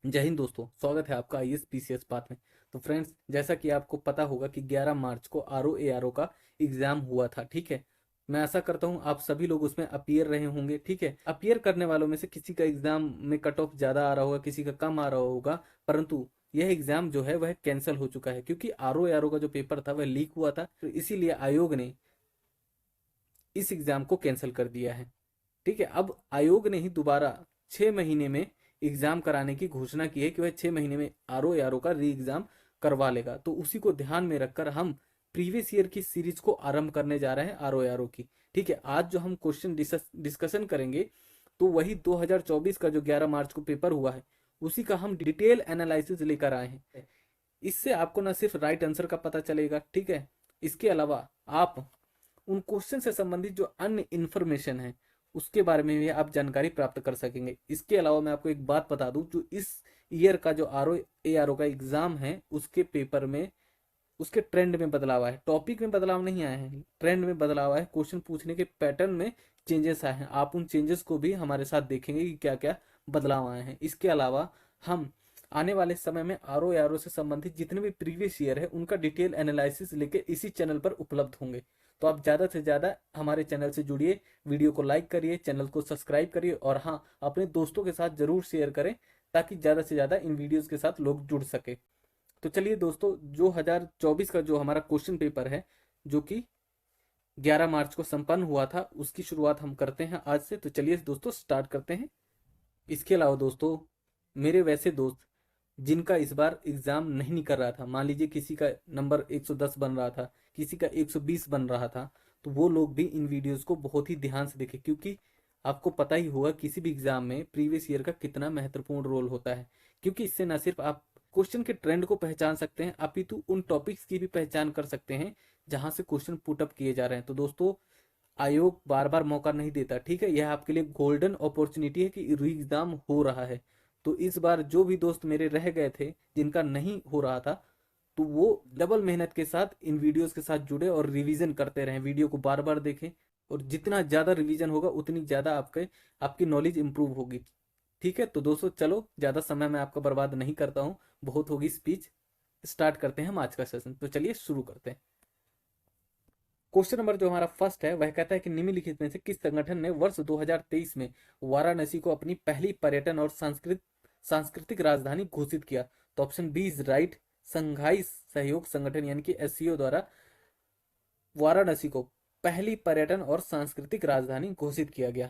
जय हिंद दोस्तों, स्वागत है आपका आईएएस पीसीएस पाथ में। तो फ्रेंड्स, जैसा कि आपको पता होगा कि 11 मार्च को आरओ एआरओ का एग्जाम हुआ था। ठीक है, मैं आशा करता हूं आप सभी लोग उसमें अपीयर रहे होंगे। ठीक है, अपीयर करने वालों में से किसी का एग्जाम में कट ऑफ ज्यादा आ रहा होगा, किसी का कम आ रहा होगा, परंतु यह एग्जाम जो है वह कैंसिल हो चुका है क्योंकि आरओ एआरओ का जो पेपर था वह लीक हुआ था। तो इसीलिए आयोग ने इस एग्जाम को कैंसिल कर दिया है। ठीक है, अब आयोग ने ही दोबारा 6 महीने में एग्जाम कराने की घोषणा की है कि वह 6 महीने में आरओ आरओ का री एग्जाम करवा लेगा। तो उसी को ध्यान में रखकर हम प्रीवियस ईयर की सीरीज को आरंभ करने जा रहे हैं आरओ आरओ की। ठीक है, आज जो हम क्वेश्चन डिस्कशन करेंगे तो वही 2024 का जो 11 मार्च को पेपर हुआ है उसी का हम डिटेल एनालिसिस लेकर आए हैं। इससे आपको न सिर्फ राइट आंसर का पता चलेगा, ठीक है, इसके अलावा आप उन क्वेश्चन से संबंधित जो अन्य इंफॉर्मेशन है उसके बारे में भी आप जानकारी प्राप्त कर सकेंगे। इसके अलावा मैं आपको एक बात बता दूं, जो इस ईयर का जो आरओ एआरओ का एग्जाम है उसके पेपर में उसके ट्रेंड में बदलाव आया है। टॉपिक में बदलाव नहीं आया है, ट्रेंड में बदलाव आया है, क्वेश्चन पूछने के पैटर्न में चेंजेस आए हैं। आप उन चेंजेस को भी हमारे साथ देखेंगे कि क्या क्या बदलाव आए हैं। इसके अलावा हम आने वाले समय में आरओ आरओ से संबंधित जितने भी प्रीवियस ईयर है उनका डिटेल एनालिसिस लेके इसी चैनल पर उपलब्ध होंगे। तो आप ज़्यादा से ज़्यादा हमारे चैनल से जुड़िए, वीडियो को लाइक करिए, चैनल को सब्सक्राइब करिए और हाँ, अपने दोस्तों के साथ जरूर शेयर करें ताकि ज़्यादा से ज़्यादा इन वीडियोज़ के साथ लोग जुड़ सके। तो चलिए दोस्तों, जो 2024 का जो हमारा क्वेश्चन पेपर है जो कि 11 मार्च को संपन्न हुआ था उसकी शुरुआत हम करते हैं आज से। तो चलिए दोस्तों स्टार्ट करते हैं। इसके अलावा दोस्तों, मेरे वैसे दोस्त जिनका इस बार एग्जाम नहीं निकल रहा था, मान लीजिए किसी का नंबर 110 बन रहा था, किसी का 120 बन रहा था, तो वो लोग भी इन वीडियोस को बहुत ही ध्यान से देखें क्योंकि आपको पता ही होगा किसी भी एग्जाम में प्रीवियस ईयर का कितना महत्वपूर्ण रोल होता है। क्योंकि इससे न सिर्फ आप क्वेश्चन के ट्रेंड को पहचान सकते हैं अपितु उन टॉपिक्स की भी पहचान कर सकते हैं जहां से क्वेश्चन पुटअप किए जा रहे हैं। तो दोस्तों, आयोग बार बार मौका नहीं देता, ठीक है, यह आपके लिए गोल्डन अपॉर्चुनिटी है कि री एग्जाम हो रहा है। तो इस बार जो भी दोस्त मेरे रह गए थे जिनका नहीं हो रहा था, तो वो डबल मेहनत के साथ इन वीडियोस के साथ जुड़े और रिवीजन करते रहें, वीडियो को बार बार देखें। और जितना ज़्यादा रिवीजन होगा उतनी ज़्यादा आपकी नॉलेज इंप्रूव होगी। ठीक है, तो दोस्तों चलो, ज़्यादा समय मैं आपका बर्बाद नहीं करता हूँ, बहुत होगी स्पीच। स्टार्ट करते हैं हम आज का सेशन। तो चलिए शुरू करते हैं। क्वेश्चन नंबर जो हमारा फर्स्ट है वह कहता है कि निम्नलिखित में से किस संगठन ने वर्ष 2023 में वाराणसी को अपनी पहली पर्यटन और सांस्कृतिक राजधानी घोषित किया। तो ऑप्शन बी इज राइट। संघाई सहयोग संगठन यानी कि एससीओ द्वारा वाराणसी को पहली पर्यटन और सांस्कृतिक राजधानी घोषित किया गया।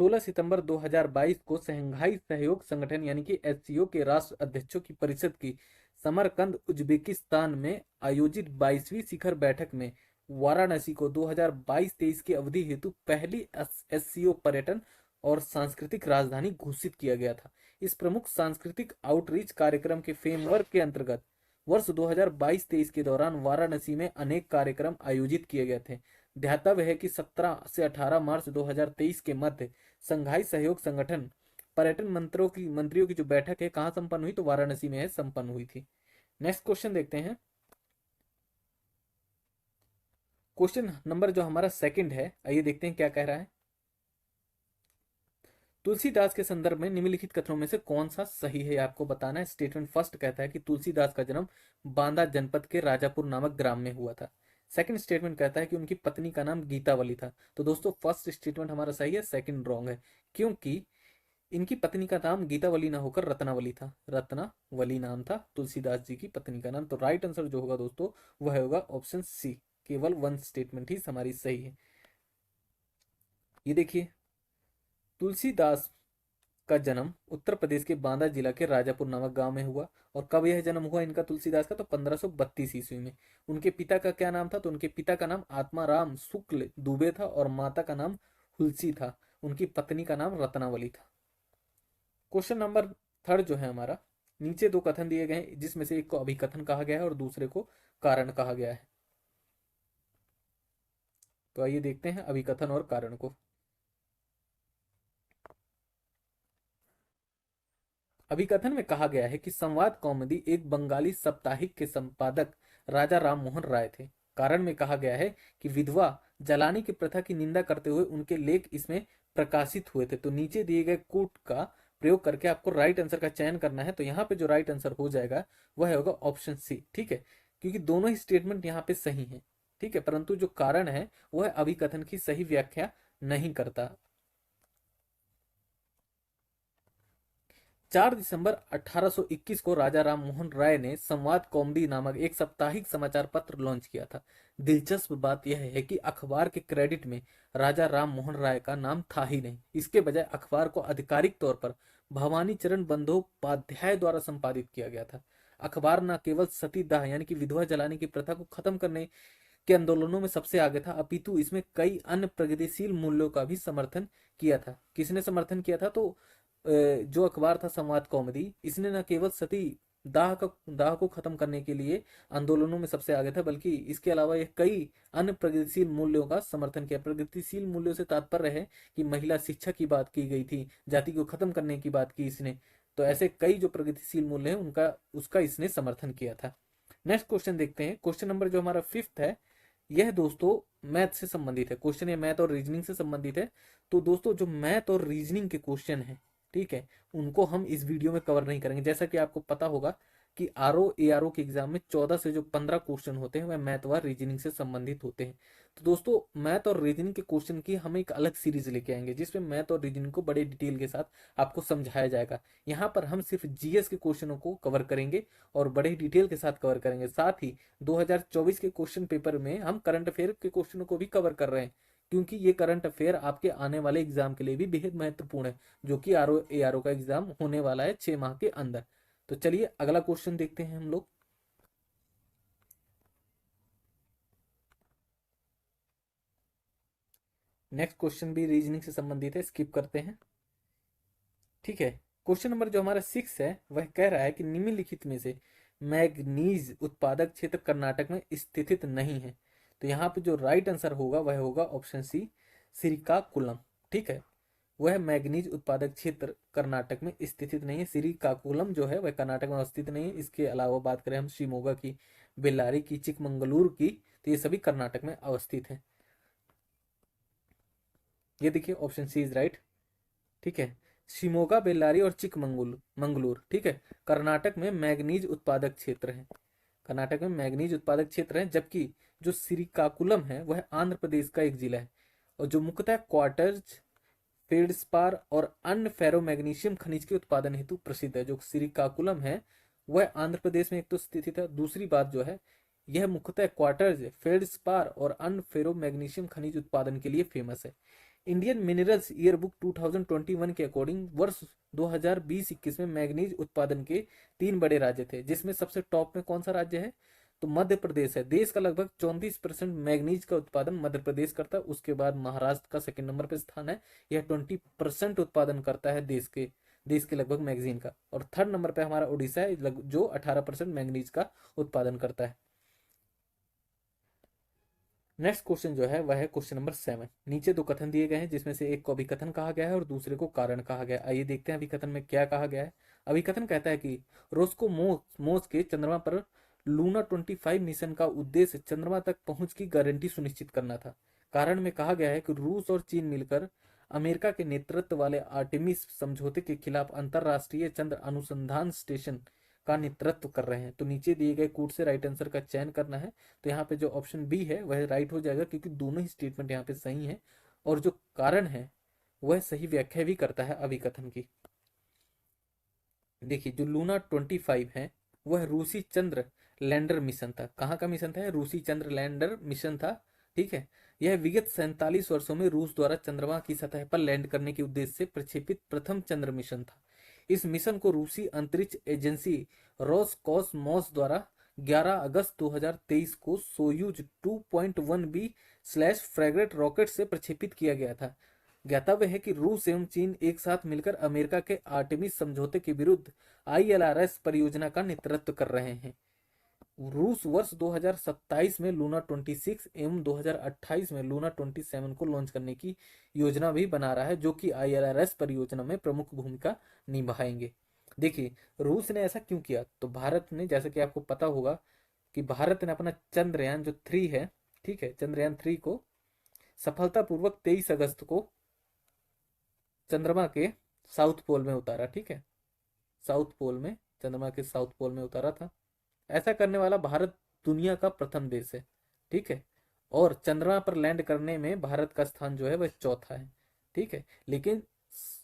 16 सितंबर 2022 को शंघाई सहयोग संगठन यानी कि एससीओ के राष्ट्र अध्यक्षों की परिषद की समरकंद उज्बेकिस्तान में आयोजित 22वीं शिखर बैठक में वाराणसी को 2022-23 की अवधि हेतु पहली एससीओ पर्यटन और सांस्कृतिक राजधानी घोषित किया गया था। इस प्रमुख सांस्कृतिक आउटरीच कार्यक्रम के फ्रेमवर्क के अंतर्गत वर्ष 2022-23 के दौरान वाराणसी में अनेक कार्यक्रम आयोजित किए गए थे। ध्यातव्य है कि 17 से 18 मार्च 2023 के मध्य संघाई सहयोग संगठन पर्यटन मंत्रियों की जो बैठक है कहाँ संपन्न हुई, तो वाराणसी में संपन्न हुई थी। नेक्स्ट क्वेश्चन देखते हैं। क्वेश्चन नंबर जो हमारा सेकंड है, आइए देखते हैं क्या कह रहा है। तुलसीदास के संदर्भ में निम्नलिखित कथनों में से कौन सा सही है आपको बताना है। स्टेटमेंट फर्स्ट कहता है कि तुलसीदास का जन्म बांदा जनपद के राजापुर नामक ग्राम में हुआ था। सेकंड स्टेटमेंट कहता है कि उनकी पत्नी का नाम गीतावली था। तो दोस्तों, फर्स्ट स्टेटमेंट हमारा सही है, सेकंड रॉन्ग है, क्योंकि इनकी पत्नी का नाम गीतावली ना होकर रत्नावली था। रत्नावली नाम था तुलसीदास जी की पत्नी का नाम। तो राइट आंसर जो होगा दोस्तों वह होगा ऑप्शन सी, केवल वन स्टेटमेंट ही हमारी सही है। ये देखिए, तुलसीदास का जन्म उत्तर प्रदेश के बांदा जिला के राजापुर नामक गांव में हुआ। और कब यह जन्म हुआ इनका तुलसीदास का, तो 1532 ईस्वी में। उनके पिता का क्या नाम था, तो उनके पिता का नाम आत्माराम शुक्ल दुबे था और माता का नाम हुलसी था। उनकी पत्नी का नाम रत्नावली था। क्वेश्चन नंबर थर्ड जो है हमारा, नीचे दो कथन दिए गए हैं जिसमें से एक को अभिकथन कहा गया है और दूसरे को कारण कहा गया है। तो आइए देखते हैं अभिकथन और कारण को। अभिकथन में कहा गया है कि संवाद कौमुदी एक बंगाली साप्ताहिक के संपादक राजा राम मोहन राय थे। कारण में कहा गया है कि विधवा जलाने की प्रथा की निंदा करते हुए उनके लेख इसमें प्रकाशित हुए थे। तो नीचे दिए गए कोट का प्रयोग करके आपको राइट आंसर का चयन करना है। तो यहाँ पे जो राइट आंसर हो जाएगा वह होगा ऑप्शन सी, ठीक है, क्योंकि दोनों ही स्टेटमेंट यहाँ पे सही है, ठीक है, परंतु जो कारण है वह अभिकथन की सही व्याख्या नहीं करता। 4 दिसंबर 1821 को राजा राम मोहन राय ने संवाद कौमुदी नामक एक साप्ताहिक समाचार पत्र लॉन्च किया था। दिलचस्प बात यह है कि अखबार के क्रेडिट में राजा राम मोहन राय का नाम था ही नहीं। इसके बजाय अखबार को आधिकारिक तौर पर भवानी चरण बंदोपाध्याय द्वारा संपादित किया गया था। अखबार न केवल सतीदाह यानी कि विधवा जलाने की प्रथा को खत्म करने के आंदोलनों में सबसे आगे था, अपितु इसमें कई अन्य प्रगतिशील मूल्यों का भी समर्थन किया था। किसने समर्थन किया था? तो जो अखबार था संवाद कौमुदी, इसने न केवल सती दाह को खत्म करने के लिए आंदोलनों में सबसे आगे था, बल्कि इसके अलावा यह कई अन्य प्रगतिशील मूल्यों का समर्थन किया। प्रगतिशील मूल्यों से तात्पर्य है कि महिला शिक्षा की बात की गई थी, जाति को खत्म करने की बात की इसने। तो ऐसे कई जो प्रगतिशील मूल्य हैं उनका उसका इसने समर्थन किया था। नेक्स्ट क्वेश्चन देखते हैं। क्वेश्चन नंबर जो हमारा 5th है, यह दोस्तों मैथ से संबंधित है। क्वेश्चन ये मैथ और रीजनिंग से संबंधित है। तो दोस्तों जो मैथ और रीजनिंग के क्वेश्चन है, ठीक है, उनको हम इस वीडियो में कवर नहीं करेंगे। जैसा कि आपको पता होगा कि आरओ के एग्जाम में 14 से जो 15 क्वेश्चन होते हैं वह मैथ व रीजनिंग से संबंधित होते हैं। तो दोस्तों मैथ और रीजनिंग के क्वेश्चन की हम एक अलग सीरीज लेके आएंगे जिसमें मैथ और रीजनिंग को बड़े डिटेल के साथ आपको समझाया जाएगा। यहाँ पर हम सिर्फ जीएस के क्वेश्चनों को कवर करेंगे और बड़े डिटेल के साथ कवर करेंगे। साथ ही 2024 के क्वेश्चन पेपर में हम करंट अफेयर के क्वेश्चनों को भी कवर कर रहे हैं, क्योंकि ये करंट अफेयर आपके आने वाले एग्जाम के लिए भी बेहद महत्वपूर्ण है, जो कि आरओ का एग्जाम होने वाला है 6 माह के अंदर। तो चलिए अगला क्वेश्चन देखते हैं हम लोग। नेक्स्ट क्वेश्चन भी रीजनिंग से संबंधित है, स्किप करते हैं, ठीक है। क्वेश्चन नंबर जो हमारा 6 है वह कह रहा है कि निम्नलिखित में से मैग्नीज उत्पादक क्षेत्र कर्नाटक में स्थित नहीं है। तो यहाँ पे जो राइट आंसर होगा वह होगा ऑप्शन सी, श्रीकाकुलम, ठीक है। वह मैग्नीज उत्पादक क्षेत्र कर्नाटक में स्थित नहीं है। श्रीकाकुलम जो है वह कर्नाटक में अवस्थित नहीं है। इसके अलावा बात करें हम शिमोगा की, बेल्लारी की, चिकमंगलुरु की, तो ये सभी कर्नाटक में अवस्थित है। ये देखिए ऑप्शन सी इज राइट, ठीक है। शिमोगा, बेल्लारी और चिकमंगलुरु, ठीक है, कर्नाटक में मैग्नीज उत्पादक क्षेत्र है। कर्नाटक में मैग्नीज उत्पादक क्षेत्र है, जबकि जो श्रीकाकुलम है वह आंध्र प्रदेश का एक जिला है और जो मुख्यतः क्वार्टर्ज, फेल्डस्पार और अन्य फेरोमैग्नीशियम खनिज के उत्पादन हेतु प्रसिद्ध है। जो श्रीकाकुलम है वह आंध्र प्रदेश में एक तो स्थित है, दूसरी बात जो है यह मुख्यतः क्वार्टर्ज, फेल्डस्पार और अन्य फेरोमैग्नीशियम खनिज उत्पादन के लिए फेमस है। इंडियन मिनरल्स ईयरबुक 2021 के अकॉर्डिंग वर्ष 2020-21 में मैग्नीज उत्पादन के 3 बड़े राज्य थे, जिसमें सबसे टॉप में कौन सा राज्य है? तो मध्य प्रदेश है। देश का लगभग 34% मैग्नीज का उत्पादन मध्य प्रदेश करता है। उसके बाद महाराष्ट्र का सेकंड नंबर पर स्थान है, यह 20% उत्पादन करता है देश के लगभग मैग्नीज का। और थर्ड नंबर पे हमारा उड़ीसा है जो 18% मैग्नीज का उत्पादन करता है। नेक्स्ट क्वेश्चन जो है वह है क्वेश्चन नंबर 7। नीचे 2 कथन दिए गए हैं जिसमें से एक को अभिकथन कहा गया है और दूसरे को कारण कहा गया है। आइए देखते हैं अभिकथन में क्या कहा गया है। अभिकथन कहता है कि रोस्को मोस के चंद्रमा पर लूना 25 मिशन का उद्देश्य चंद्रमा तक पहुंच की गारंटी सुनिश्चित करना था। कारण में कहा गया है कि रूस और चीन मिलकर अमेरिका के नेतृत्व वाले आर्टेमिस समझौते के खिलाफ अंतरराष्ट्रीय चंद्र अनुसंधान स्टेशन का नेतृत्व कर रहे हैं। तो नीचे दिए गए कोड से राइट आंसर का चयन करना है। तो यहाँ पे जो ऑप्शन बी है वह राइट हो जाएगा, क्योंकि दोनों ही स्टेटमेंट यहाँ पे सही है और जो कारण है वह सही व्याख्या भी करता है अभिकथन की। देखिए जो लूना 25 है वह रूसी चंद्र लैंडर मिशन था। कहाँ का मिशन था? रूसी चंद्र लैंडर मिशन था, ठीक है। यह विगत 47 वर्षों में रूस द्वारा चंद्रमा की सतह पर लैंड करने के उद्देश्य से प्रक्षेपित प्रथम चंद्र मिशन था। इस मिशन को रूसी अंतरिक्ष एजेंसी रोसकॉसमोस द्वारा 11 अगस्त 2023 को सोयूज 2.1B/फ्रैगेट रॉकेट से प्रक्षेपित किया गया था। ज्ञातव्य है कि रूस एवं चीन एक साथ मिलकर अमेरिका के आर्टेमिस समझौते के विरुद्ध ILRS परियोजना का नेतृत्व कर रहे हैं। रूस वर्ष 2027 में लूना 26 एवं 2028 में लूना 27 को लॉन्च करने की योजना भी बना रहा है, जो कि ILRS परियोजना में प्रमुख भूमिका निभाएंगे। देखिए रूस ने ऐसा क्यों किया? तो भारत ने, जैसा कि आपको पता होगा कि भारत ने अपना चंद्रयान जो 3 है, ठीक है, चंद्रयान 3 को सफलतापूर्वक 23 अगस्त को चंद्रमा के साउथ पोल में उतारा, ठीक है, साउथ पोल में, चंद्रमा के साउथ पोल में उतारा था। ऐसा करने वाला भारत दुनिया का प्रथम देश है, ठीक है। और चंद्रमा पर लैंड करने में भारत का स्थान जो है वह चौथा है, ठीक है। लेकिन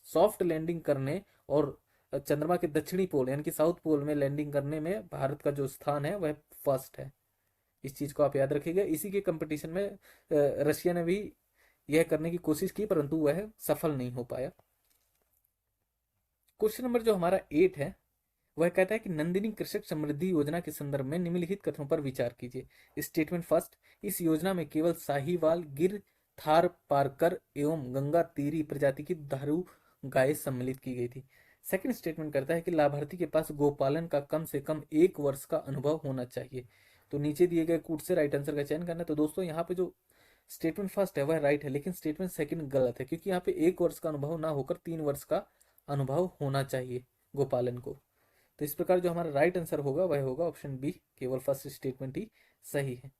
सॉफ्ट लैंडिंग करने और चंद्रमा के दक्षिणी पोल यानी कि साउथ पोल में लैंडिंग करने में भारत का जो स्थान है वह फर्स्ट है। इस चीज को आप याद रखिएगा। इसी के कंपटीशन में रशिया ने भी यह करने की कोशिश की, परंतु वह सफल नहीं हो पाया। क्वेश्चन नंबर जो हमारा 8 है वह कहता है कि नंदिनी कृषक समृद्धि योजना के संदर्भ में निम्नलिखित कथनों पर विचार कीजिए। स्टेटमेंट फर्स्ट, इस योजना में केवल साहीवाल, गिर, थार पारकर एवं गंगा तीरी प्रजाति की दुधारू गाय सम्मिलित की गई थी। सेकंड स्टेटमेंट करता है कि लाभार्थी के पास गोपालन का कम से कम 1 वर्ष का अनुभव होना चाहिए। तो नीचे दिए गए कूट से राइट आंसर का चयन करना है। तो दोस्तों यहाँ पे जो स्टेटमेंट फर्स्ट है वह राइट है, लेकिन स्टेटमेंट सेकंड गलत है, क्योंकि यहाँ पे 1 वर्ष का अनुभव ना होकर 3 वर्ष का अनुभव होना चाहिए गोपालन को। तो इस प्रकार जो हमारा राइट आंसर होगा वह होगा ऑप्शन बी, केवल फर्स्ट स्टेटमेंट ही सही है।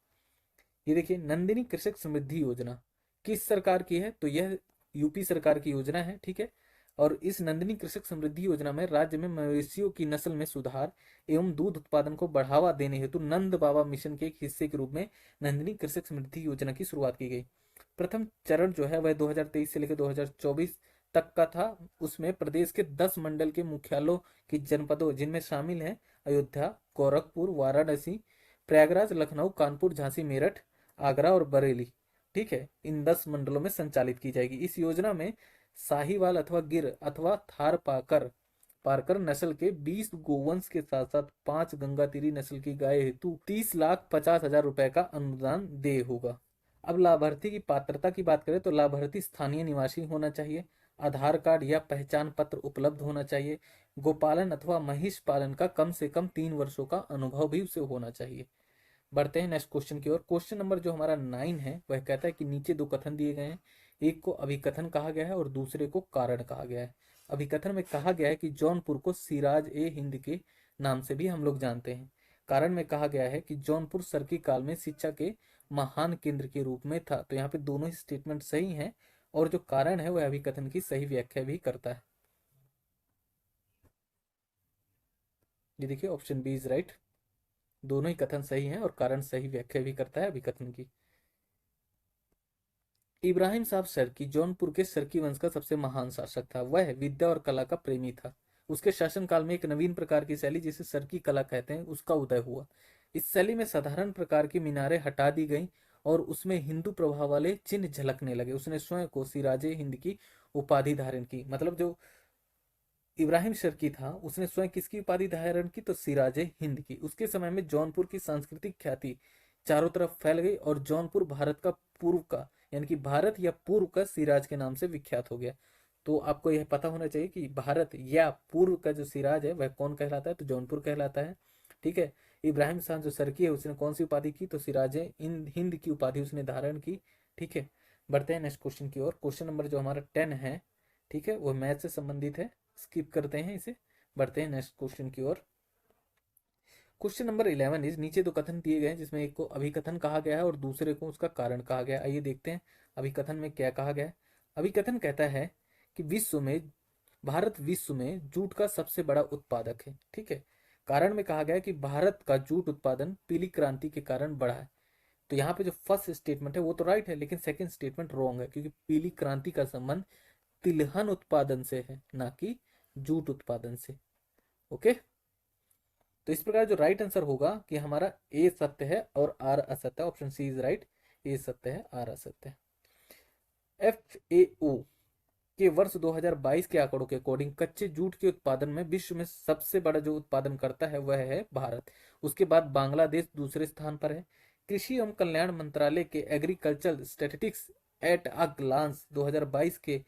ये देखिए, नंदिनी कृषक समृद्धि योजना किस सरकार की है? तो यह यूपी सरकार की योजना है, ठीक है। और इस नंदिनी कृषक समृद्धि योजना में राज्य में मवेशियों की नस्ल में सुधार एवं दूध उत्पादन को बढ़ावा देने हेतु नंद बाबा मिशन के एक हिस्से के रूप में नंदिनी कृषक समृद्धि योजना की शुरुआत की गई। प्रथम चरण जो है वह 2023 से लेकर 2024 तक का था। उसमें प्रदेश के 10 मंडल के मुख्यालयों की जनपदों, जिनमें शामिल हैं अयोध्या, गोरखपुर, वाराणसी, प्रयागराज, लखनऊ, कानपुर, झांसी, मेरठ, आगरा और बरेली, ठीक है, इन 10 मंडलों में संचालित की जाएगी। इस योजना में साहीवाल अथवा गिर अथवा थार पाकर पारकर नस्ल के 20 गोवंश के साथ साथ 5 गंगातीरी नस्ल की गाय हेतु 30,50,000 रुपए का अनुदान देय होगा। अब लाभार्थी की पात्रता की बात करें तो लाभार्थी स्थानीय निवासी होना चाहिए, आधार कार्ड या पहचान पत्र उपलब्ध होना चाहिए, गोपालन अथवा महिष पालन का कम से कम 3 वर्षों का अनुभव भी उसे होना चाहिए। बढ़ते हैं नेक्स्ट क्वेश्चन की ओर। क्वेश्चन नंबर जो हमारा 9 है वह कहता है कि नीचे 2 कथन दिए गए हैं, एक को अभिकथन कहा गया है और दूसरे को कारण कहा गया है। अभिकथन में कहा गया है कि जौनपुर को सिराज ए हिंद के नाम से भी हम लोग जानते हैं। कारण में कहा गया है कि जौनपुर सरकी काल में शिक्षा के महान केंद्र के रूप में था। तो यहाँ पे दोनों ही स्टेटमेंट सही हैं और जो कारण है वह अभिकथन की सही व्याख्या भी करता है। ये देखिए, ऑप्शन बी इज राइट, दोनों ही कथन सही हैं और कारण सही व्याख्या भी करता है अभिकथन की। इब्राहिम साहब सरकी जौनपुर के सरकी वंश का सबसे महान शासक था। वह विद्या और कला का प्रेमी था। उसके शासनकाल में एक नवीन प्रकार की शैली जिसे सरकी कला कहते हैं उसका उदय हुआ। इस शैली में साधारण प्रकार की मीनारें हटा दी गई और उसमें हिंदू प्रभाव वाले चिन्ह झलकने लगे। उसने स्वयं को सिराजे हिंद की उपाधि धारण की। मतलब जो इब्राहिम शर्की था उसने स्वयं किसकी उपाधि धारण की? तो सिराजे हिंद की। उसके समय में जौनपुर की सांस्कृतिक ख्याति चारों तरफ फैल गई और जौनपुर भारत का पूर्व का यानी कि भारत या पूर्व का सिराज के नाम से विख्यात हो गया। तो आपको यह पता होना चाहिए कि भारत या पूर्व का जो सिराज है वह कौन कहलाता है? तो जौनपुर कहलाता है, ठीक है। इब्राहिम शाह जो सरकी है उसने कौन सी उपाधि की? तो सिराजे हिंद की उपाधि उसने धारण की, ठीक है। बढ़ते हैं नेक्स्ट क्वेश्चन की ओर। क्वेश्चन नंबर जो हमारा 10 है, ठीक है, वो मैथ से संबंधित है, स्किप करते हैं इसे। बढ़ते हैं नेक्स्ट क्वेश्चन की ओर। क्वेश्चन नंबर 11 इज, नीचे 2 कथन दिए गए हैं जिसमें एक को अभिकथन कहा गया है और दूसरे को उसका कारण कहा गया है। आइए देखते हैं अभिकथन में क्या कहा गया है। अभिकथन कहता है कि भारत विश्व में जूट का सबसे बड़ा उत्पादक है, ठीक है। कारण में कहा गया है कि भारत का जूट उत्पादन पीली क्रांति के कारण बढ़ा है। तो यहाँ पे जो फर्स्ट स्टेटमेंट है वो तो राइट है, लेकिन सेकंड स्टेटमेंट रॉन्ग है, क्योंकि पीली क्रांति का संबंध तिलहन उत्पादन से है, ना कि जूट उत्पादन से। ओके, तो इस प्रकार जो राइट आंसर होगा कि हमारा ए सत्य है और आर असत्य है। ऑप्शन सी इज राइट, ए सत्य है, आर असत्य है। एफएओ के वर्ष 2022 के आंकड़ों के अकॉर्डिंग कच्चे जूट के उत्पादन में विश्व में सबसे बड़ा जो उत्पादन करता है वह है भारत। उसके बाद बांग्लादेश दूसरे स्थान पर है। कृषि एवं कल्याण मंत्रालय के agriculture statistics at a glance 2022 के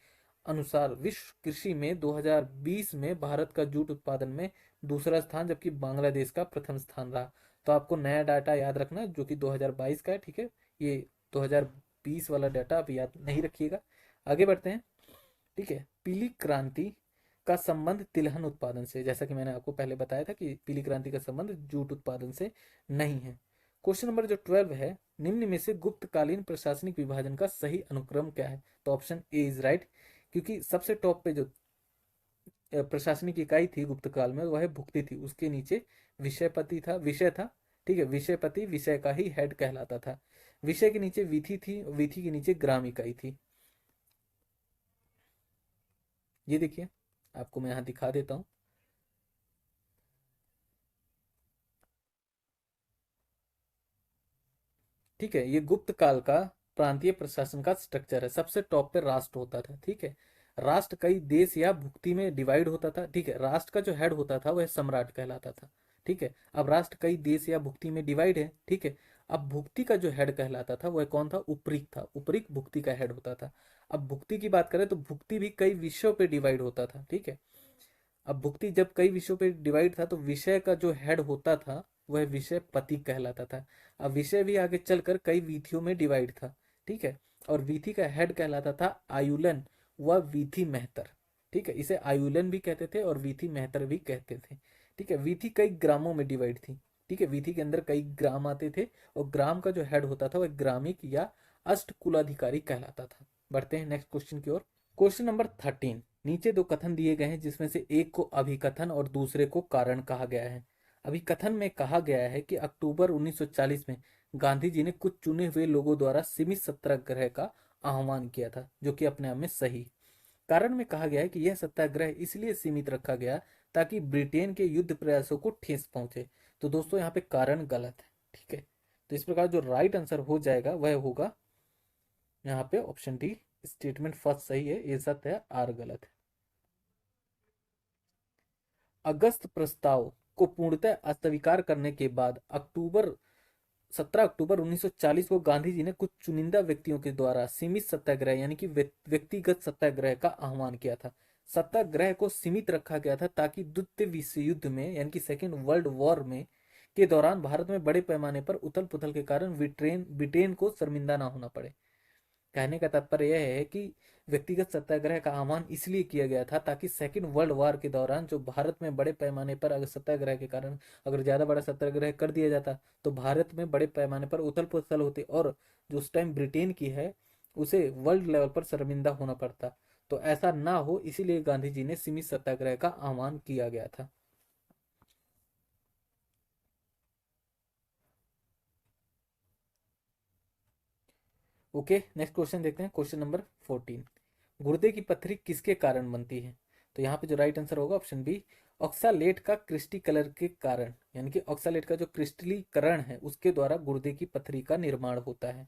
अनुसार विश्व कृषि में 2020 में भारत का जूट उत्पादन में दूसरा स्थान जबकि बांग्लादेश का प्रथम स्थान रहा। तो आपको नया डाटा याद रखना जो कि 2022 का है, ठीक है। ये 2020 वाला डाटा आप याद नहीं रखिएगा। आगे बढ़ते हैं, ठीक है। पीली क्रांति का संबंध तिलहन उत्पादन से, जैसा कि मैंने आपको पहले बताया था कि पीली क्रांति का संबंध जूट उत्पादन से नहीं है। क्वेश्चन नंबर जो 12 है, निम्न में से गुप्तकालीन प्रशासनिक विभाजन का सही अनुक्रम क्या है? तो ऑप्शन ए इज राइट, क्योंकि सबसे टॉप पे जो प्रशासनिक इकाई थी गुप्त काल में, वह भुक्ति थी। उसके नीचे विषयपति था, विषय था, ठीक है। विषयपति विषय का ही हेड कहलाता था। विषय के नीचे विधि थी, विधि के नीचे ग्राम इकाई थी। ये देखिए, आपको मैं यहाँ दिखा देता हूँ। ठीक है, ये गुप्त काल का प्रांतीय प्रशासन का स्ट्रक्चर है। सबसे टॉप पे राष्ट्र होता था, ठीक है। राष्ट्र कई देश या भुक्ति में डिवाइड होता था, ठीक है। राष्ट्र का जो हेड होता था वह सम्राट कहलाता था, ठीक है। अब राष्ट्र कई देश या भुक्ति में डिवाइड है, ठीक है। अब भुक्ति का जो हेड कहलाता था वह कौन था? उपरीक था। उपरीक भुक्ति का हेड होता था। अब भुक्ति की बात करें तो भुक्ति भी कई विषयों पे डिवाइड होता था, ठीक है। अब भुक्ति जब कई विषयों पे डिवाइड था तो विषय का जो हेड होता था वह विषय पति कहलाता था। अब विषय भी आगे चलकर कई विधियों में डिवाइड था, ठीक है। और विधि का हेड कहलाता था आयुलन व विधि मेहतर, ठीक है। इसे आयुलन भी कहते थे और विधि मेहतर भी कहते थे, ठीक है। विधि कई ग्रामों में डिवाइड थी, ठीक है। विधि के अंदर कई ग्राम आते थे और ग्राम का जो हेड होता था वह ग्रामिक या अष्टकुलाधिकारी कहलाता था। बढ़ते हैं नेक्स्ट क्वेश्चन की ओर। Question number 13। नीचे दो कथन दिए गए हैं जिसमें से एक को अभिकथन और दूसरे को कारण कहा गया है। अभिकथन में कहा गया है कि अक्टूबर 1940 में गांधी जी ने कुछ चुने हुए लोगों द्वारा सीमित सत्याग्रह का आह्वान किया था, जो कि अपने आप में सही। कारण में कहा गया है कि यह सत्याग्रह इसलिए सीमित रखा गया ताकि ब्रिटेन के युद्ध प्रयासों को ठेस पहुंचे। तो दोस्तों यहाँ पे कारण गलत है, ठीक है। तो इस प्रकार जो राइट आंसर हो जाएगा वह होगा यहाँ पे ऑप्शन डी। स्टेटमेंट फर्स्ट सही है, ये सत्य है, आर गलत है। अगस्त प्रस्ताव को पूर्णतः अस्वीकार करने के बाद 17 अक्टूबर 1940 को गांधी जी ने कुछ चुनिंदा व्यक्तियों के द्वारा सीमित सत्याग्रह यानी कि व्यक्तिगत सत्याग्रह का आह्वान किया था। सत्याग्रह को सीमित रखा गया था ताकि द्वितीय विश्व युद्ध में यानी कि सेकेंड वर्ल्ड वॉर में के दौरान भारत में बड़े पैमाने पर उथल पुथल के कारण ब्रिटेन को शर्मिंदा ना होना पड़े। कहने का तात्पर्य यह है कि व्यक्तिगत सत्याग्रह का आह्वान इसलिए किया गया था ताकि सेकेंड वर्ल्ड वॉर के दौरान जो भारत में बड़े पैमाने पर अगर सत्याग्रह के कारण अगर ज्यादा बड़ा सत्याग्रह कर दिया जाता तो भारत में बड़े पैमाने पर उथल पुथल होती और जो उस टाइम ब्रिटेन की है उसे वर्ल्ड लेवल पर शर्मिंदा होना पड़ता। तो ऐसा ना हो इसीलिए गांधी जी ने सीमित सत्याग्रह का आह्वान किया गया था। ओके, नेक्स्ट क्वेश्चन देखते हैं। Question number 14। गुर्दे की पत्थरी किसके कारण बनती है? तो यहाँ पे जो राइट आंसर होगा ऑप्शन बी, ऑक्सालेट का क्रिस्टी कलर के कारण, यानी कि ऑक्सालेट का जो क्रिस्टलीकरण है उसके द्वारा गुर्दे की पत्थरी का निर्माण होता है।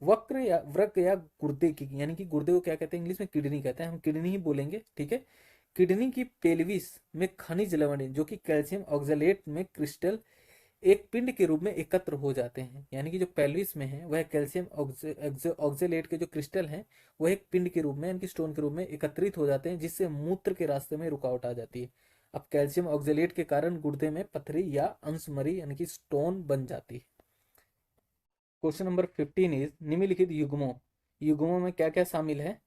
वक्र या वृक या गुर्दे की, यानी कि गुर्दे को क्या कहते हैं इंग्लिश में? किडनी कहते हैं, हम किडनी ही बोलेंगे, ठीक है। किडनी की पेल्विस में खनिज लवण जो कि कैल्शियम ऑक्सलेट में क्रिस्टल एक पिंड के रूप में एकत्र हो जाते हैं, यानी कि जो पेल्विस में है वह कैल्शियम ऑक्जेलेट के जो क्रिस्टल हैं वह एक पिंड के रूप में यानी कि स्टोन के रूप में एकत्रित हो जाते हैं, जिससे मूत्र के रास्ते में रुकावट आ जाती है। अब कैल्शियम ऑक्जेलेट के कारण गुर्दे में पथरी या अंशमरी यानी कि स्टोन बन जाती है। क्वेश्चन नंबर 15 इज निम्नलिखित युग्मों युग्मों में क्या क्या शामिल है?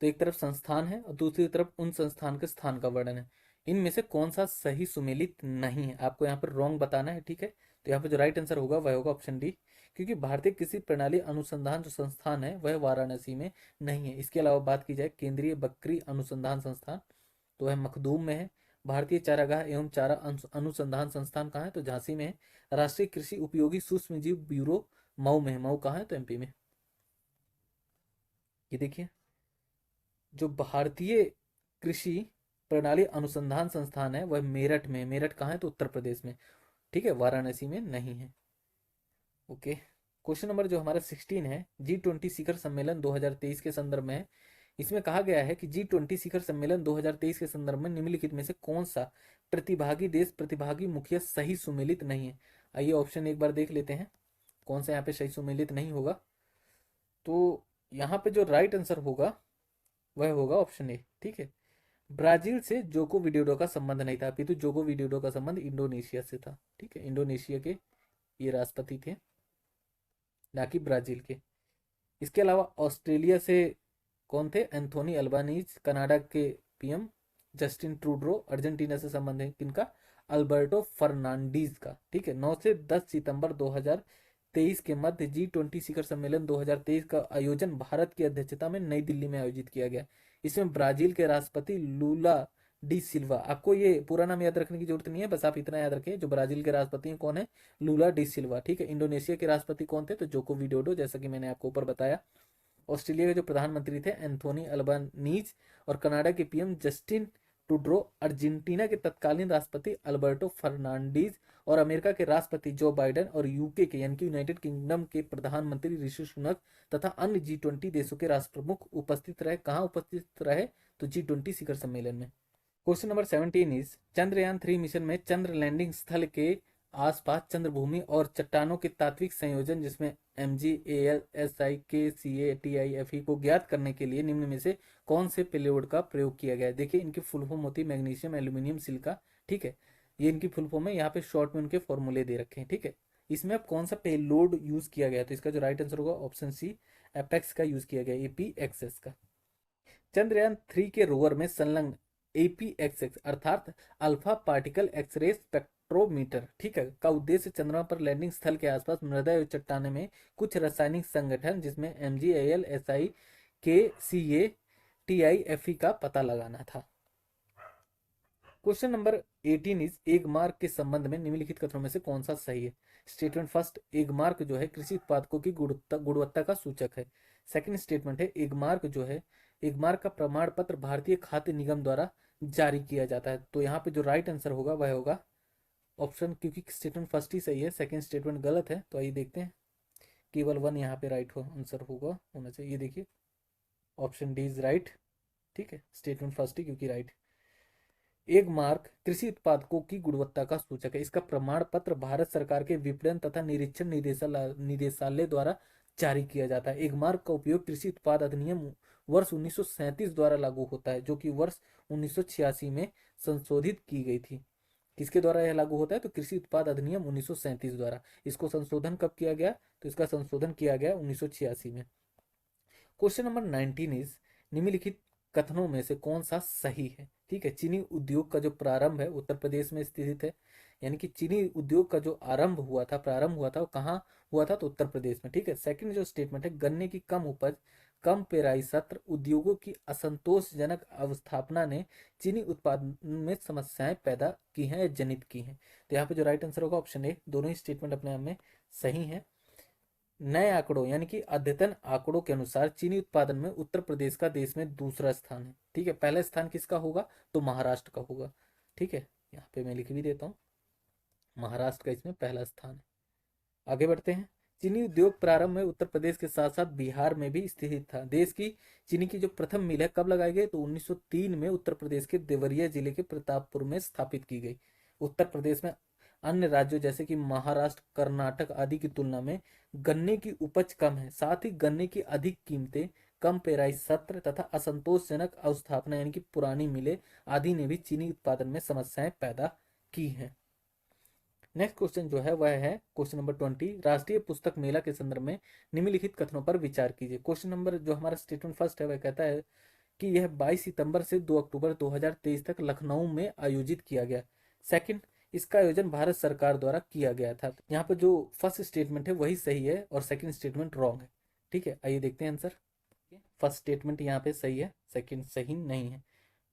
तो एक तरफ संस्थान है और दूसरी तरफ उन संस्थान के स्थान का वर्णन है। इनमें से कौन सा सही सुमेलित नहीं है? आपको यहाँ पर रॉन्ग बताना है, ठीक है। तो यहाँ पे जो राइट आंसर होगा वह होगा ऑप्शन डी, क्योंकि भारतीय कृषि प्रणाली अनुसंधान जो संस्थान है वह वाराणसी में नहीं है। इसके अलावा बात की जाए केंद्रीय बकरी अनुसंधान संस्थान तो वह मखदूम में है। भारतीय चारागाह एवं चारा अनुसंधान संस्थान कहाँ है? तो झांसी में है। राष्ट्रीय कृषि उपयोगी सूक्ष्म जीव ब्यूरो मऊ में है। मऊ कहाँ है? तो एमपी में। ये देखिए, जो भारतीय कृषि प्रणाली अनुसंधान संस्थान है वह मेरठ में। मेरठ कहाँ है? तो उत्तर प्रदेश में, ठीक है, वाराणसी में नहीं है। ओके, क्वेश्चन नंबर जो हमारा 16 है, G20 शिखर सम्मेलन 2023 के संदर्भ में है। इसमें कहा गया है कि G20 शिखर सम्मेलन 2023 के संदर्भ में निम्नलिखित में से कौन सा प्रतिभागी देश प्रतिभागी मुखिया सही सुमेलित नहीं है? आइए ऑप्शन एक बार देख लेते हैं कौन सा यहाँ पे सही सुमेलित नहीं होगा। तो यहाँ पे जो राइट आंसर होगा वह होगा ऑप्शन ए, ठीक है। ब्राजील से जोको विडोडो का संबंध नहीं था, अपितु जोको विडोडो का संबंध इंडोनेशिया से था, ठीक है। इंडोनेशिया के ये राष्ट्रपति थे, ना कि ब्राजील के। इसके अलावा ऑस्ट्रेलिया से कौन थे? Anthony Albanese. कनाडा के पीएम जस्टिन ट्रूडो। अर्जेंटीना से संबंध है किनका? अल्बर्टो फर्नांडीज का, ठीक है। 9 से 10 सितंबर 2023 के मध्य G20 शिखर सम्मेलन 2023 का आयोजन भारत की अध्यक्षता में नई दिल्ली में आयोजित किया गया। इसमें ब्राजील के राष्ट्रपति लूला डी सिल्वा। आपको ये पूरा नाम याद रखने की जरूरत नहीं है, बस आप इतना याद रखें जो ब्राजील के राष्ट्रपति हैं कौन है, लूला डी सिल्वा। ठीक है। इंडोनेशिया के राष्ट्रपति कौन थे, तो जोको विडोडो, जैसा कि मैंने आपको ऊपर बताया। ऑस्ट्रेलिया के जो प्रधानमंत्री थे एंथोनी अल्बानीज, और कनाडा के पीएम जस्टिन ट्रूडो, अर्जेंटीना के तत्कालीन राष्ट्रपति अल्बर्टो फर्नांडीज, और अमेरिका के राष्ट्रपति जो बाइडेन, और यूके के यानी कि यूनाइटेड किंगडम के प्रधानमंत्री ऋषि सुनक तथा अन्य G20 देशों के राष्ट्र प्रमुख उपस्थित रहे। कहाँ उपस्थित रहे, तो G20 शिखर सम्मेलन में। Question number 17 is Chandrayaan 3 mission में चंद्र लैंडिंग स्थल के आसपास चंद्रभूमि और चट्टानों के तात्विक संयोजन जिसमें MgAlSiKCaTiFe को ज्ञात करने के लिए निम्न में से कौन से पेलोड का प्रयोग किया गया है। देखिए इनकी फुल फॉर्म होती है मैग्नीशियम एल्यूमिनियम सिलिका। ठीक है, ये इनकी फुल फॉर्म है, यहाँ पे शॉर्ट में उनके फॉर्मूले दे रखे हैं। ठीक है, इसमें अब कौन सा पेलोड यूज किया गया, तो इसका जो राइट आंसर होगा ऑप्शन सी, एपेक्स का यूज किया गया, APXS का। चंद्रयान 3 के रोवर में संलग्न APXS अर्थात अल्फा पार्टिकल एक्सरे स्पेक्ट्रोमीटर, ठीक है, का उद्देश्य चंद्रमा पर लैंडिंग स्थल के आसपास मृदा एवं चट्टाने में कुछ रासायनिक संगठन जिसमें MgAlSiKCaTiFe का पता लगाना था। क्वेश्चन नंबर 18 इज एगमार्क के संबंध में निम्नलिखित कथनों में से कौन सा सही है। स्टेटमेंट फर्स्ट, एगमार्क जो है कृषि उत्पादकों की गुणवत्ता का सूचक है। सेकंड स्टेटमेंट है एगमार्क जो है, एगमार्क का प्रमाण पत्र भारतीय खाद्य निगम द्वारा जारी किया जाता है। तो यहाँ पे जो राइट आंसर होगा वह होगा ऑप्शन, क्योंकि स्टेटमेंट फर्स्ट ही सही है, सेकंड स्टेटमेंट गलत है। तो आइए देखते हैं, केवल 1 यहाँ पे राइट आंसर होना चाहिए। ये देखिए ऑप्शन डी इज राइट। ठीक है, स्टेटमेंट फर्स्ट ही क्योंकि राइट। एक मार्क कृषि उत्पादकों की गुणवत्ता का सूचक है। इसका प्रमाण पत्र भारत सरकार के विपणन तथा निरीक्षण निदेशालय द्वारा जारी किया जाता है। एक मार्क का उपयोग कृषि उत्पाद अधिनियम वर्ष 1937 द्वारा लागू होता है, जो कि वर्ष 1986 में संशोधित की गई थी। किसके द्वारा यह लागू होता है, तो कृषि उत्पाद अधिनियम 1937 द्वारा। इसको संशोधन कब किया गया, तो इसका संशोधन किया गया 1986 में। क्वेश्चन नंबर 19 इज निम्नलिखित कथनों में से कौन सा सही है। ठीक है, चीनी उद्योग का जो प्रारंभ है उत्तर प्रदेश में स्थित है, यानी कि चीनी उद्योग का जो प्रारंभ हुआ था वो कहाँ हुआ था, तो उत्तर प्रदेश में। ठीक है, सेकंड जो स्टेटमेंट है गन्ने की कम उपज, कम पेराई सत्र, उद्योगों की असंतोषजनक अवस्थापना ने चीनी उत्पादन में समस्याएं पैदा की हैं या जनित की हैं। तो यहाँ पे जो राइट आंसर होगा ऑप्शन ए। दोनों ही स्टेटमेंट अपने आप में सही है। नए आंकड़ों यानी कि अद्यतन आंकड़ों के अनुसार चीनी उत्पादन में उत्तर प्रदेश का देश में दूसरा स्थान है। ठीक है, पहला स्थान किसका होगा, तो महाराष्ट्र का होगा। ठीक है, यहाँ पे मैं लिख भी देता हूँ, महाराष्ट्र का इसमें पहला स्थान है। आगे बढ़ते हैं। चीनी उद्योग प्रारंभ में उत्तर प्रदेश के साथ साथ बिहार में भी स्थित था। देश की चीनी की जो प्रथम मिल है कब लगाई गई, तो 1903 में उत्तर प्रदेश के देवरिया जिले के प्रतापपुर में स्थापित की गई। उत्तर प्रदेश में अन्य राज्यों जैसे कि महाराष्ट्र, कर्नाटक आदि की तुलना में गन्ने की उपज कम है। साथ ही गन्ने की अधिक कीमतें, कम पेराई सत्र तथा असंतोषजनक अवस्थापना यानी कि पुरानी मिलें आदि ने भी चीनी उत्पादन में समस्याएं पैदा की हैं। नेक्स्ट क्वेश्चन जो है वह है क्वेश्चन नंबर 20, राष्ट्रीय पुस्तक मेला के संदर्भ में निम्नलिखित कथनों पर विचार कीजिए। क्वेश्चन नंबर जो हमारा स्टेटमेंट फर्स्ट है वह कहता है कि यह 22 सितंबर से 2 अक्टूबर 2023 तक लखनऊ में आयोजित किया गया। सेकंड, इसका आयोजन भारत सरकार द्वारा किया गया था। यहाँ पर जो फर्स्ट स्टेटमेंट है वही सही है और सेकंड स्टेटमेंट रॉन्ग है। ठीक है, आइए देखते हैं आंसर। फर्स्ट स्टेटमेंट यहाँ पे सही है, सेकंड सही नहीं है।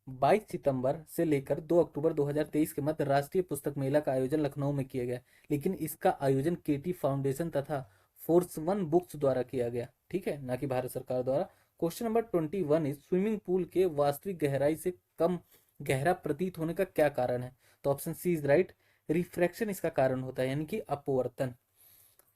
22 सितंबर से लेकर 2 अक्टूबर 2023 के मध्य राष्ट्रीय पुस्तक मेला का आयोजन लखनऊ में किया गया, लेकिन इसका आयोजन केटी फाउंडेशन तथा फोर्स वन बुक्स द्वारा किया गया। ठीक है, ना कि भारत सरकार द्वारा। Question number 21 is swimming pool के वास्तविक गहराई से कम गहरा प्रतीत होने का क्या कारण है, तो option C is right, refraction इसका कारण होता है, यानी कि अपवर्तन।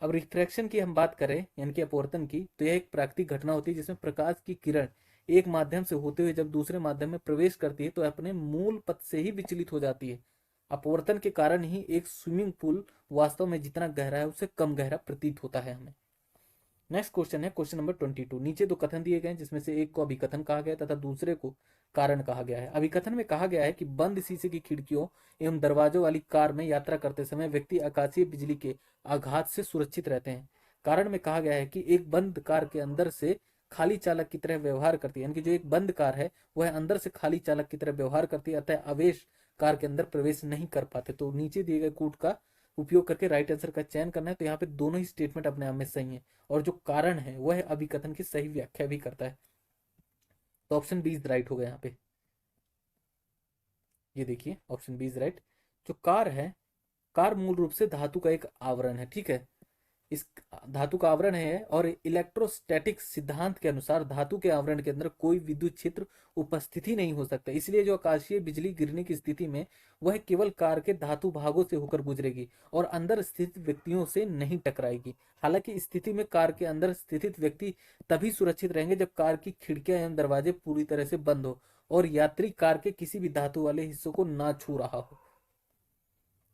अब रिफ्रैक्शन की हम बात करें यानी कि अपवर्तन की, तो यह एक प्राकृतिक घटना होती है जिसमें प्रकाश की किरण एक माध्यम से होते हुए जब दूसरे माध्यम में प्रवेश करती है तो अपने मूल पथ से ही विचलित हो जाती है। अपवर्तन के कारण ही एक स्विमिंग पूल वास्तव में जितना गहरा है उससे कम गहरा प्रतीत होता है हमें। नेक्स्ट क्वेश्चन है क्वेश्चन नंबर 22। नीचे दो कथन दिए गए हैं जिसमें से एक को अभिकथन कहा गया है तथा दूसरे को कारण कहा गया है। अभिकथन में कहा गया है कि बंद शीशे की खिड़कियों एवं दरवाजों वाली कार में यात्रा करते समय व्यक्ति आकाशीय बिजली के आघात से सुरक्षित रहते हैं। कारण में कहा गया है कि एक बंद कार के अंदर से खाली चालक की तरह व्यवहार करती है, यानी कि जो एक बंद कार है वह अंदर से खाली चालक की तरह व्यवहार करती है, अतः आवेश कार के अंदर प्रवेश नहीं कर पाते। तो नीचे दिए गए कूट का उपयोग करके राइट आंसर का चयन करना है। तो यहाँ पे दोनों ही स्टेटमेंट अपने आप में सही है और जो कारण है वह अभिकथन की सही व्याख्या भी करता है। तो ऑप्शन बी इज राइट होगा यहाँ पे। ये देखिए ऑप्शन बी इज राइट। जो कार है, कार मूल रूप से धातु का एक आवरण है, ठीक है। इस धातु का आवरण है और इलेक्ट्रोस्टैटिक सिद्धांत के अनुसार धातु के आवरण के अंदर कोई विद्युत क्षेत्र उपस्थित ही नहीं हो सकता, इसलिए जो आकाशीय बिजली गिरने की स्थिति में वह केवल कार के धातु भागों से होकर गुजरेगी और अंदर स्थित व्यक्तियों से नहीं टकराएगी। हालांकि इस स्थिति में कार के अंदर स्थित व्यक्ति तभी सुरक्षित रहेंगे जब कार की खिड़कियां एवं दरवाजे पूरी तरह से बंद हो और यात्री कार के किसी भी धातु वाले हिस्सों को ना छू रहा हो।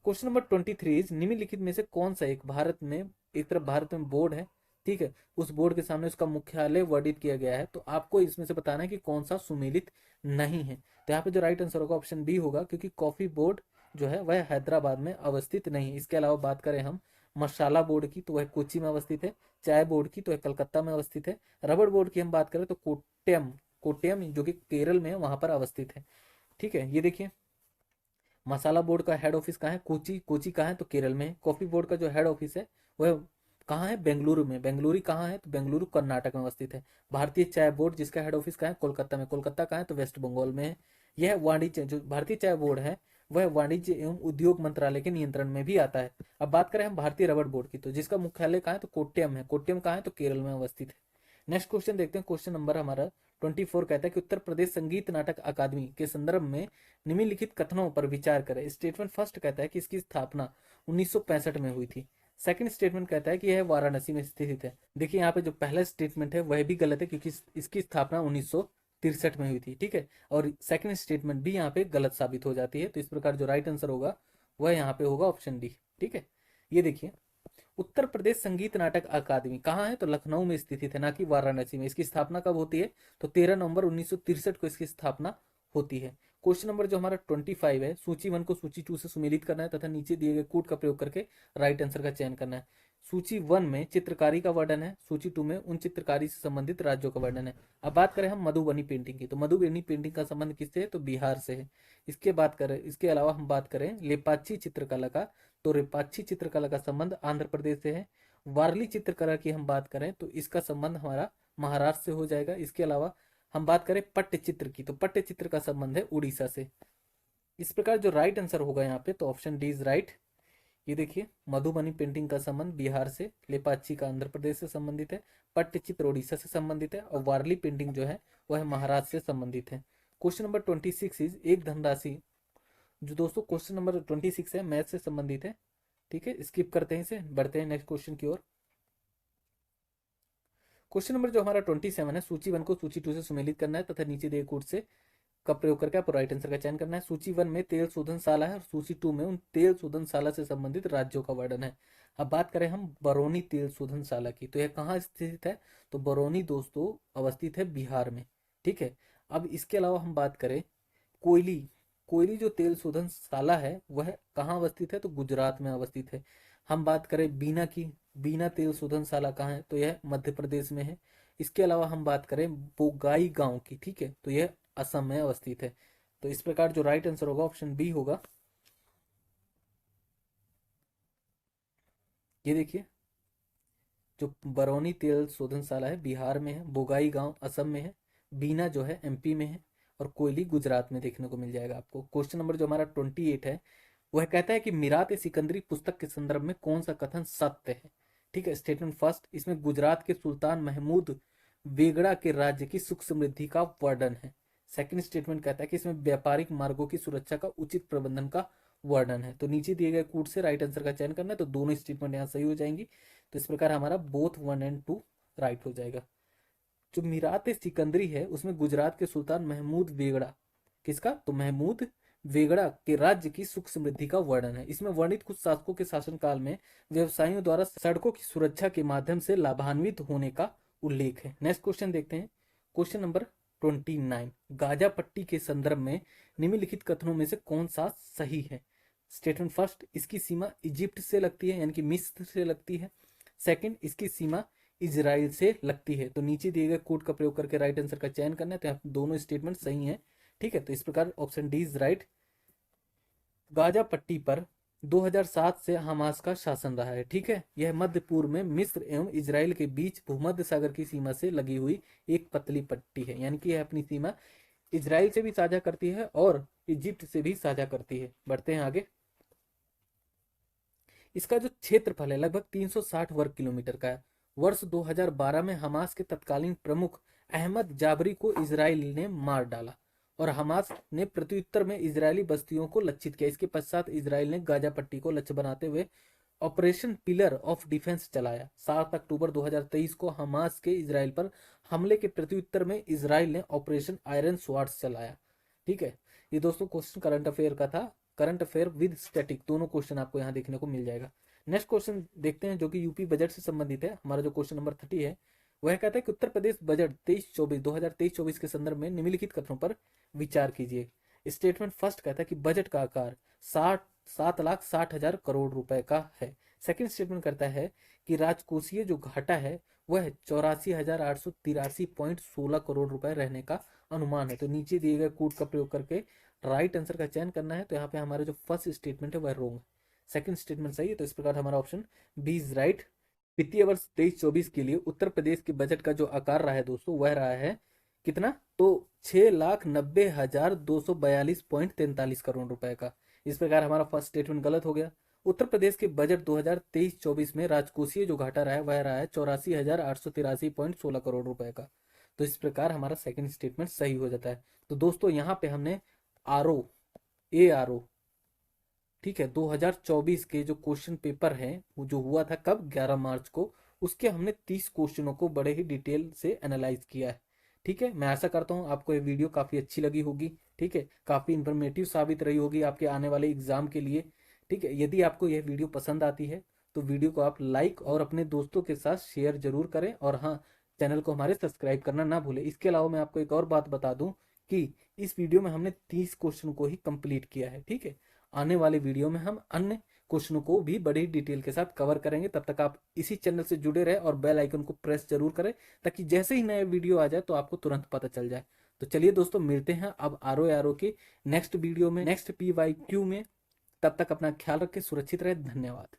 क्वेश्चन नंबर 23 निम्नलिखित में से कौन सा एक भारत में, एक तरफ भारत में बोर्ड है, ठीक है, उस बोर्ड के सामने उसका मुख्यालय वर्णित किया गया है, तो आपको इसमें से बताना है कि कौन सा सुमेलित नहीं है। तो यहाँ पे जो राइट आंसर होगा ऑप्शन बी होगा, क्योंकि कॉफी बोर्ड जो है वह हैदराबाद में अवस्थित नहीं है। इसके अलावा बात करें हम मसाला बोर्ड की तो वह कोच्चि में अवस्थित है, चाय बोर्ड की तो वह कलकत्ता में अवस्थित है, रबड़ बोर्ड की हम बात करें तो कोट्टयम, कोट्टयम जो कि केरल में है वहां पर अवस्थित है, ठीक है। ये देखिए मसाला बोर्ड का हेड ऑफिस कहाँ है, कोची, कोची कहाँ है तो केरल में है। कॉफी बोर्ड का जो हेड ऑफिस है वह कहाँ है, बेंगलुरु में। बेंगलुरु कहाँ है तो बेंगलुरु कर्नाटक में अवस्थित है। भारतीय चाय बोर्ड जिसका हेड ऑफिस कहाँ है, कोलकाता में। कोलकाता कहाँ है तो वेस्ट बंगाल में है। यह वाणिज्य, जो भारतीय चाय बोर्ड है वह वाणिज्य एवं उद्योग मंत्रालय के नियंत्रण में भी आता है। अब बात करें हम भारतीय रबड़ बोर्ड की, तो जिसका मुख्यालय कहाँ है तो कोट्टयम है। कोट्टयम कहाँ है तो केरल में अवस्थित है। नेक्स्ट क्वेश्चन देखते हैं, क्वेश्चन नंबर हमारा 24 कहता है कि उत्तर प्रदेश संगीत नाटक अकादमी के संदर्भ में निम्नलिखित कथनों पर विचार करें। स्टेटमेंट फर्स्ट कहता है कि इसकी स्थापना 1965 में हुई थी। सेकंड स्टेटमेंट कहता है कि यह वाराणसी में स्थित है। देखिए यहाँ पे जो पहला स्टेटमेंट है वह भी गलत है, क्योंकि इसकी स्थापना 1963 में हुई थी, ठीक है। और सेकंड स्टेटमेंट भी यहाँ पे गलत साबित हो जाती है। तो इस प्रकार जो राइट आंसर होगा वह यहाँ पे होगा ऑप्शन डी, ठीक है। ये देखिए उत्तर प्रदेश संगीत नाटक अकादमी कहाँ है तो लखनऊ में स्थित है, ना कि वाराणसी में। इसकी स्थापना कब होती है तो 13 नवंबर 1963 को इसकी स्थापना होती है। क्वेश्चन नंबर जो हमारा 25 है, सूची 1 को सूची 2 से सुमेलित करना है तथा नीचे दिए गए कोड का प्रयोग करके राइट आंसर का चयन करना है। सूची 1 में चित्रकारी का वर्णन है, सूची 2 में उन चित्रकारी से संबंधित राज्यों का वर्णन है। अब बात करें हम मधुबनी पेंटिंग की, तो मधुबनी पेंटिंग का संबंध किससे है तो बिहार से है। इसके अलावा हम बात करें लेपाची चित्रकला का, तो लेपाची चित्रकला का संबंध आंध्र प्रदेश से है। वारली चित्रकला की हम बात करें तो इसका संबंध हमारा महाराष्ट्र से हो जाएगा। इसके अलावा हम बात करें पट्टचित्र की, तो पट्टचित्र का संबंध है उड़ीसा से। इस प्रकार जो राइट आंसर होगा यहाँ पे तो ऑप्शन डी इज राइट। ये देखिए मधुबनी पेंटिंग का संबंध बिहार से, लेपाची का आंध्र प्रदेश से संबंधित है, पट्टचित्र उड़ीसा से संबंधित है और वारली पेंटिंग जो है वह महाराष्ट्र से संबंधित है। क्वेश्चन नंबर 26 इज एक धनराशि, जो दोस्तों क्वेश्चन नंबर 26 है मैथ से संबंधित है, ठीक है। स्किप करते हैं इसे, बढ़ते हैं नेक्स्ट क्वेश्चन की ओर। क्वेश्चन नंबर जो हमारा 27 है, सूची 1 को सूची 2 से सुमेलित करना है तथा नीचे दिए कोड से का प्रयोग करके आपको राइट आंसर का चयन करना है। सूची 1 में तेल शोधनशाला है और सूची 2 में उन तेल शोधनशाला से संबंधित राज्यों का वर्णन है। अब बात करें हम बरौनी तेल शोधनशाला की, तो यह कहाँ स्थित है तो बरौनी दोस्तों अवस्थित है बिहार में, ठीक है। अब इसके अलावा हम बात करें कोयली, कोयली जो तेल शोधनशाला है वह कहाँ अवस्थित है तो गुजरात में अवस्थित है। हम बात करें बीना की, बीना तेल शोधनशाला कहाँ है तो यह मध्य प्रदेश में है। इसके अलावा हम बात करें बोगाई गांव की, ठीक है, तो यह असम में अवस्थित है। तो इस प्रकार जो राइट आंसर होगा ऑप्शन बी होगा। ये देखिए जो बरौनी तेल शोधनशाला है बिहार में है, बोगाई गांव असम में है, बीना जो है एमपी में है और कोयली गुजरात में देखने को मिल जाएगा आपको। क्वेश्चन नंबर जो हमारा 28 है वह कहता है कि मीरात ए सिकंदरी पुस्तक के संदर्भ में कौन सा कथन सत्य है, ठीक है। स्टेटमेंट फर्स्ट, इसमें गुजरात के सुल्तान महमूद बेगड़ा के राज्य की सुख समृद्धि का वर्णन है। सेकंड स्टेटमेंट कहता है कि इसमें व्यापारिक मार्गों की सुरक्षा का उचित प्रबंधन का वर्णन है। तो नीचे दिए गए कोड से राइट आंसर का चयन करना है, तो दोनों स्टेटमेंट यहाँ सही हो जाएंगी। तो इस प्रकार हमारा बोथ 1 एंड 2 राइट हो जाएगा। जो मीरात सिकंदरी है उसमें गुजरात के सुल्तान महमूद बेगड़ा, किसका तो महमूद वेगड़ा के राज्य की सुख समृद्धि का वर्णन है। इसमें वर्णित कुछ शासकों के शासनकाल में व्यवसायियों द्वारा सड़कों की सुरक्षा के माध्यम से लाभान्वित होने का उल्लेख है। नेक्स्ट क्वेश्चन देखते हैं, क्वेश्चन नंबर 29, गाजा पट्टी के संदर्भ में निम्नलिखित कथनों में से कौन सा सही है। स्टेटमेंट फर्स्ट, इसकी सीमा इजिप्ट से लगती है यानी कि मिस्र से लगती है। सेकंड, इसकी सीमा इजराइल से लगती है। तो नीचे दिए गए कोड का प्रयोग करके राइट आंसर का चयन करना है, तो यहाँ दोनों स्टेटमेंट सही है, ठीक है। तो इस प्रकार option D is right. Gaza पट्टी पर 2007 से हमास का शासन रहा है, ठीक है। यह मध्य पूर्व में मिस्र एवं इजराइल के बीच भूमध्य सागर की सीमा से लगी हुई एक पतली पट्टी है, यानी कि यह अपनी सीमा इजराइल से भी साझा करती है और इजिप्ट से भी साझा करती है। बढ़ते हैं आगे। इसका जो क्षेत्रफल है लगभग 360 वर्ग किलोमीटर का है। वर्ष 2012 में हमास के तत्कालीन प्रमुख अहमद जाबरी को इजराइल ने मार डाला और हमास ने प्रत्युत्तर में इजरायली बस्तियों को लक्षित किया। इसके पश्चात इजराइल ने गाजा पट्टी को लक्ष्य बनाते हुए ऑपरेशन पिलर ऑफ डिफेंस चलाया। 7 अक्टूबर 2023 को हमास के इजराइल पर हमले के प्रत्युत्तर में इजराइल ने ऑपरेशन आयरन स्वार्ड्स चलाया। ठीक है, ये दोस्तों क्वेश्चन करंट अफेयर का था। करंट अफेयर विद स्टैटिक दोनों क्वेश्चन आपको यहाँ देखने को मिल जाएगा। नेक्स्ट क्वेश्चन देखते हैं जो कि यूपी बजट से संबंधित है। हमारा जो क्वेश्चन नंबर 30 है वह कहता है कि उत्तर प्रदेश बजट 2023-24 के संदर्भ में निम्नलिखित कथनों पर विचार कीजिए। स्टेटमेंट फर्स्ट कहता है कि बजट का आकार 7,60,000 करोड़ रुपए का है। सेकंड स्टेटमेंट करता है कि राजकोषीय जो घाटा है वह 84,883.16 करोड़ रुपए रहने का अनुमान है। तो नीचे दिए गए कोड का प्रयोग करके राइट आंसर का चयन करना है। तो यहाँ पे हमारा जो फर्स्ट स्टेटमेंट है वह रॉन्ग है, सेकंड स्टेटमेंट सही है। तो इस प्रकार हमारा ऑप्शन बी इज राइट। वित्तीय वर्ष 23-24 के लिए उत्तर प्रदेश के बजट का जो आकार रहा है दोस्तों वह रहा है कितना, तो 6,90,242.43 करोड़ रुपए का। इस प्रकार हमारा फर्स्ट स्टेटमेंट गलत हो गया। उत्तर प्रदेश के बजट 2023-24 में राजकोषीय जो घाटा रहा है वह रहा है 84,883.16 करोड़ रुपए का। तो इस प्रकार हमारा सेकंड स्टेटमेंट सही हो जाता है। तो दोस्तों यहाँ पे हमने ARO ठीक है 2024 के जो क्वेश्चन पेपर है वो जो हुआ था कब 11 मार्च को, उसके हमने 30 क्वेश्चनों को बड़े ही डिटेल से एनालाइज किया है। ठीक है, मैं आशा करता हूँ आपको ये वीडियो काफ़ी अच्छी लगी होगी। ठीक है, काफ़ी इंफॉर्मेटिव साबित रही होगी आपके आने वाले एग्जाम के लिए। ठीक है, यदि आपको यह वीडियो पसंद आती है तो वीडियो को आप लाइक और अपने दोस्तों के साथ शेयर जरूर करें, और हाँ, चैनल को हमारे सब्सक्राइब करना ना भूलें। इसके अलावा मैं आपको एक और बात बता दूं कि इस वीडियो में हमने 30 क्वेश्चन को ही कंप्लीट किया है। ठीक है, आने वाले वीडियो में हम अन्य क्वेश्चनों को भी बड़ी डिटेल के साथ कवर करेंगे। तब तक आप इसी चैनल से जुड़े रहे और बेल आइकन को प्रेस जरूर करें ताकि जैसे ही नया वीडियो आ जाए तो आपको तुरंत पता चल जाए। तो चलिए दोस्तों, मिलते हैं अब आर के नेक्स्ट वीडियो में, नेक्स्ट PYQ में। तब तक अपना ख्याल रखें, सुरक्षित रहे। धन्यवाद।